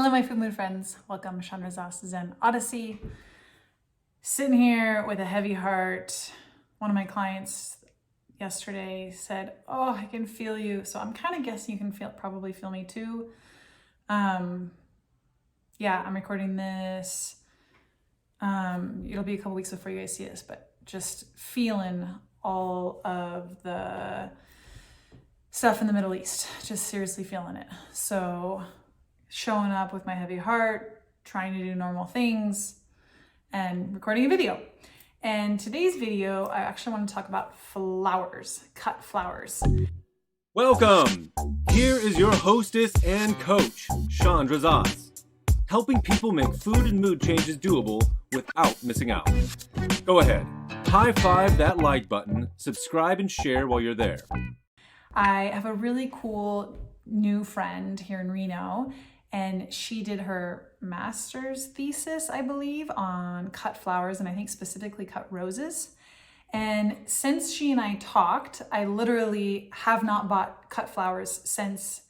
Hello, my food mood friends. Welcome to Chandra's Zen Odyssey. Sitting here with a heavy heart. One of my clients yesterday said, "Oh, I can feel you." So I'm kind of guessing you can probably feel me too. I'm recording this. It'll be a couple weeks before you guys see this, but just feeling all of the stuff in the Middle East. Just seriously feeling it. So showing up with my heavy heart, trying to do normal things, and recording a video. And today's video, I actually want to talk about flowers, cut flowers. Welcome! Here is your hostess and coach, Chandra Zaz, helping people make food and mood changes doable without missing out. Go ahead, high five that like button, subscribe and share while you're there. I have a really cool new friend here in Reno, and she did her master's thesis, I believe, on cut flowers, and I think specifically cut roses. And since she and I talked, I literally have not bought cut flowers since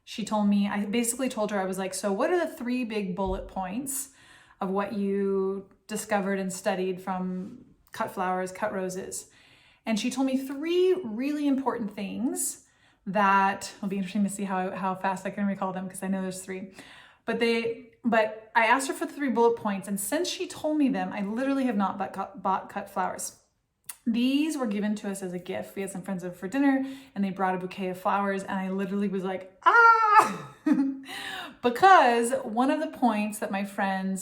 she told me. I basically told her, I was like, so what are the 3 big bullet points of what you discovered and studied from cut flowers, cut roses? And she told me 3 really important things that will be interesting to see how fast I can recall them, because I know there's 3. But I asked her for the 3 bullet points, and since she told me them, I literally have not bought cut flowers. These were given to us as a gift. We had some friends over for dinner, and they brought a bouquet of flowers, and I literally was like, ah! Because one of the points that my friend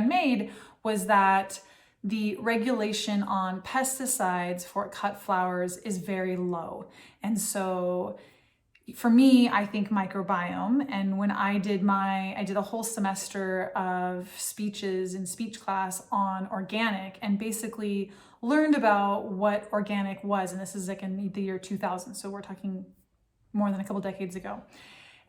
made was that the regulation on pesticides for cut flowers is very low. And so for me, I think microbiome. And when I did a whole semester of speeches in speech class on organic, and basically learned about what organic was. And this is like in the year 2000. So we're talking more than a couple decades ago.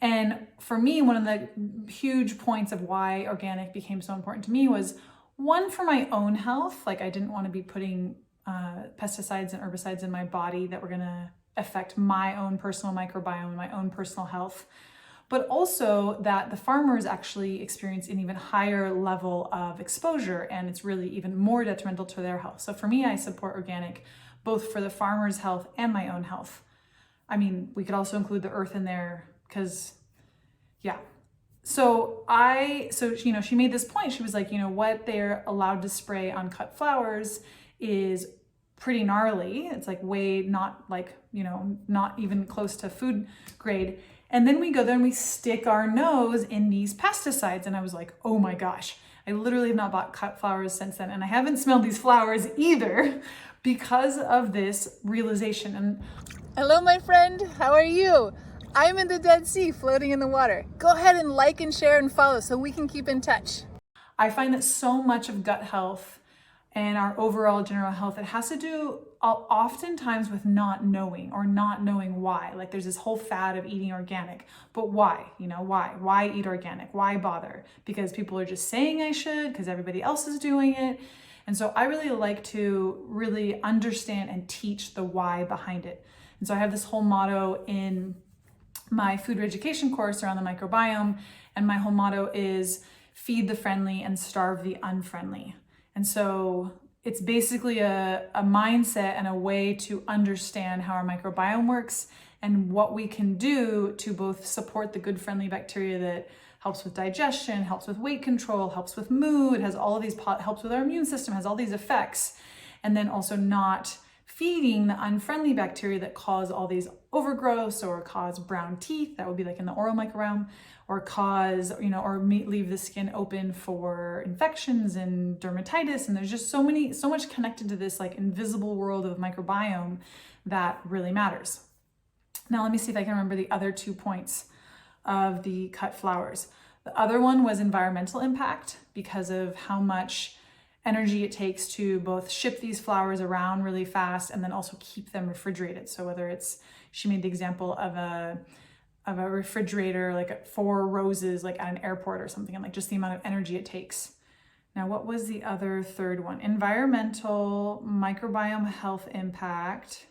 And for me, one of the huge points of why organic became so important to me was, one, for my own health. Like, I didn't want to be putting pesticides and herbicides in my body that were going to affect my own personal microbiome, my own personal health. But also that the farmers actually experience an even higher level of exposure, and it's really even more detrimental to their health. So for me, I support organic, both for the farmer's health and my own health. I mean, we could also include the earth in there, because, yeah. So she made this point. She was like, what they're allowed to spray on cut flowers is pretty gnarly. It's like not even close to food grade. And then we go there and we stick our nose in these pesticides. And I was like, oh my gosh, I literally have not bought cut flowers since then. And I haven't smelled these flowers either because of this realization. And hello, my friend, how are you? I'm in the Dead Sea, floating in the water. Go ahead and like and share and follow so we can keep in touch. I find that so much of gut health and our overall general health, it has to do oftentimes with not knowing why. Like, there's this whole fad of eating organic, but why? Why eat organic? Why bother? Because people are just saying I should, because everybody else is doing it. And so I really like to really understand and teach the why behind it. And so I have this whole motto in my food education course around the microbiome, and my whole motto is feed the friendly and starve the unfriendly. And so it's basically a mindset and a way to understand how our microbiome works and what we can do to both support the good friendly bacteria that helps with digestion, helps with weight control, helps with mood, has all of these, helps with our immune system, has all these effects, and then also not feeding the unfriendly bacteria that cause all these overgrowths or cause brown teeth. That would be like in the oral microbiome, or cause, or leave the skin open for infections and dermatitis. And there's just so much connected to this like invisible world of microbiome that really matters. Now, let me see if I can remember the other 2 points of the cut flowers. The other one was environmental impact, because of how much energy it takes to both ship these flowers around really fast and then also keep them refrigerated. So whether it's, she made the example of a refrigerator, like 4 roses, like at an airport or something, and like just the amount of energy it takes. Now, what was the other 3rd one? Environmental, microbiome health impact.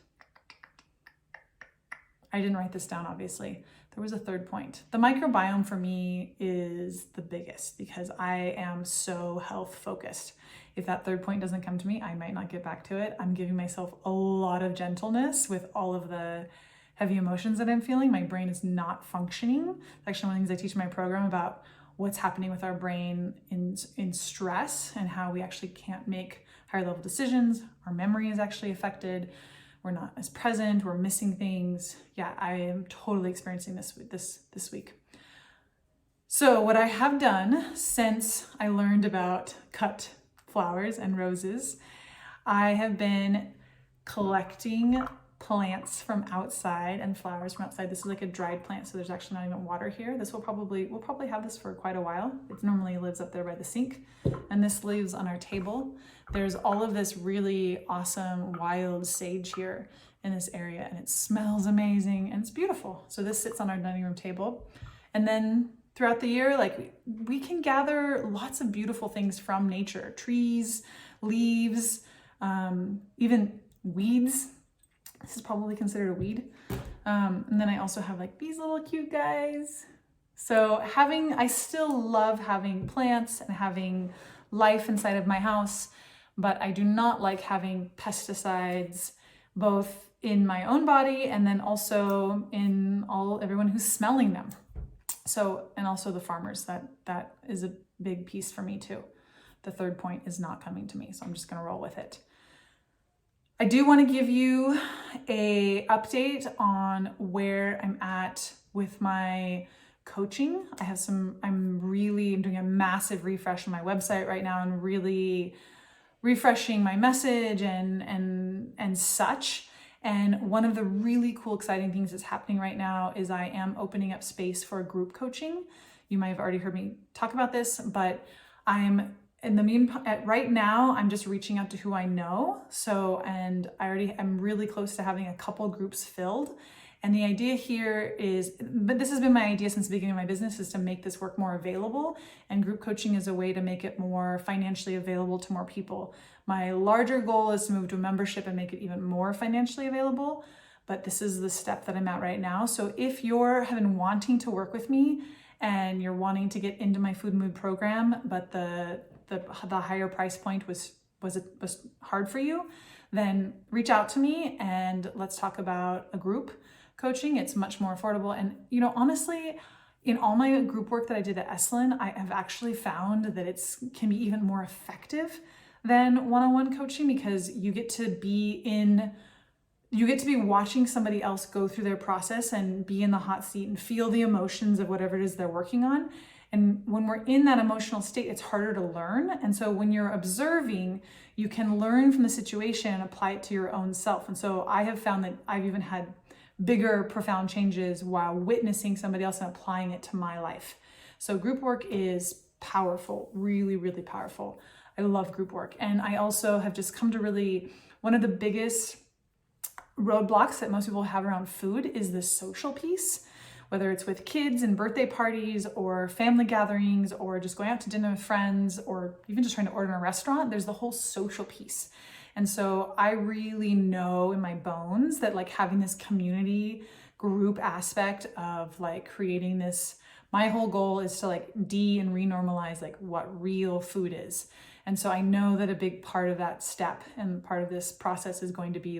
I didn't write this down, obviously. there was a third point. The microbiome for me is the biggest because I am so health focused. If that third point doesn't come to me, I might not get back to it. I'm giving myself a lot of gentleness with all of the heavy emotions that I'm feeling. My brain is not functioning. It's actually one of the things I teach in my program about what's happening with our brain in stress and how we actually can't make higher level decisions. Our memory is actually affected. We're not as present. We're missing things. Yeah, I am totally experiencing this week. So what I have done since I learned about cut flowers and roses, I have been collecting plants from outside and flowers from outside. This is like a dried plant, so there's actually not even water here. We'll probably have this for quite a while. It normally lives up there by the sink, and this lives on our table. There's all of this really awesome wild sage here in this area, and it smells amazing and it's beautiful. So this sits on our dining room table. And then throughout the year, like we can gather lots of beautiful things from nature, trees, leaves, even weeds. This is probably considered a weed. And then I also have like these little cute guys. So I still love having plants and having life inside of my house, but I do not like having pesticides, both in my own body and then also in everyone who's smelling them. So, and also the farmers, that is a big piece for me too. The third point is not coming to me, so I'm just gonna roll with it. I do want to give you a update on where I'm at with my coaching. I'm doing a massive refresh on my website right now and really refreshing my message and such. And one of the really cool, exciting things that's happening right now is I am opening up space for group coaching. You might have already heard me talk about this, but right now, I'm just reaching out to who I know. I'm really close to having a couple groups filled. And the idea here but this has been my idea since the beginning of my business, is to make this work more available. And group coaching is a way to make it more financially available to more people. My larger goal is to move to a membership and make it even more financially available. But this is the step that I'm at right now. So if have been wanting to work with me and you're wanting to get into my food and mood program, but the higher price point was hard for you, then reach out to me and let's talk about a group coaching. It's much more affordable. And honestly, in all my group work that I did at Esalen, I have actually found that it can be even more effective than one-on-one coaching, because you get to be watching somebody else go through their process and be in the hot seat and feel the emotions of whatever it is they're working on. And when we're in that emotional state, it's harder to learn. And so when you're observing, you can learn from the situation and apply it to your own self. And so I have found that I've even had bigger, profound changes while witnessing somebody else and applying it to my life. So group work is powerful, really, really powerful. I love group work. And I also have just come to one of the biggest roadblocks that most people have around food is the social piece. Whether it's with kids and birthday parties or family gatherings or just going out to dinner with friends or even just trying to order in a restaurant, there's the whole social piece. And so I really know in my bones that having this community group aspect of creating this, my whole goal is to and renormalize what real food is. And so I know that a big part of that step and part of this process is going to be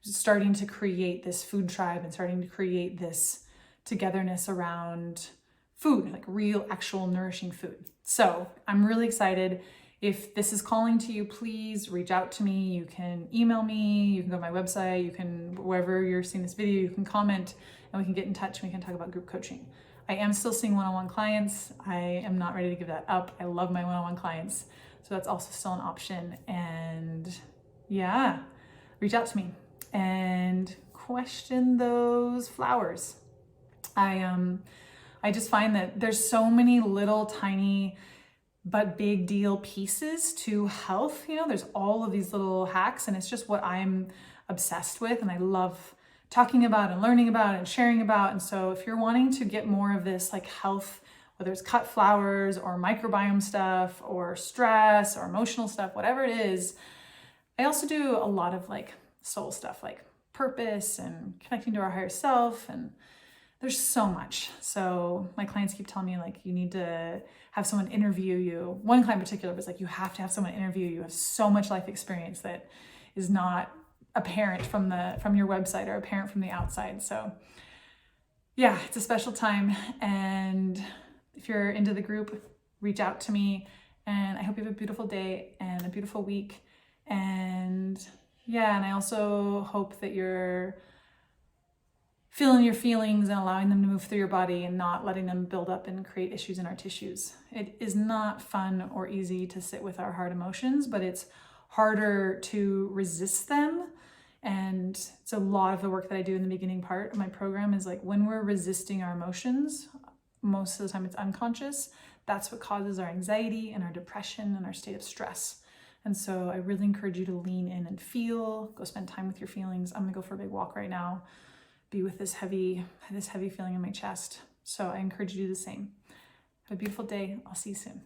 starting to create this food tribe and starting to create this togetherness around food, real, actual nourishing food. So I'm really excited. If this is calling to you, please reach out to me. You can email me, you can go to my website, you can, wherever you're seeing this video, you can comment and we can get in touch and we can talk about group coaching. I am still seeing one-on-one clients. I am not ready to give that up. I love my one-on-one clients. So that's also still an option. And yeah, reach out to me and question those flowers. I just find that there's so many little tiny but big deal pieces to health. There's all of these little hacks and it's just what I'm obsessed with and I love talking about and learning about and sharing about. And so if you're wanting to get more of this health, whether it's cut flowers or microbiome stuff or stress or emotional stuff, whatever it is, I also do a lot of soul stuff, purpose and connecting to our higher self and there's so much. So my clients keep telling me like, you need to have someone interview you. One client in particular was like, you have to have someone interview you. You have so much life experience that is not apparent from your website or apparent from the outside. So yeah, it's a special time. And if you're into the group, reach out to me. And I hope you have a beautiful day and a beautiful week. And yeah, and I also hope that you're feeling your feelings and allowing them to move through your body and not letting them build up and create issues in our tissues. It is not fun or easy to sit with our hard emotions, but it's harder to resist them. And it's a lot of the work that I do in the beginning part of my program is like when we're resisting our emotions, most of the time it's unconscious. That's what causes our anxiety and our depression and our state of stress. And so I really encourage you to lean in and feel, go spend time with your feelings. I'm gonna go for a big walk right now, be with this heavy feeling in my chest. So I encourage you to do the same. Have a beautiful day. I'll see you soon.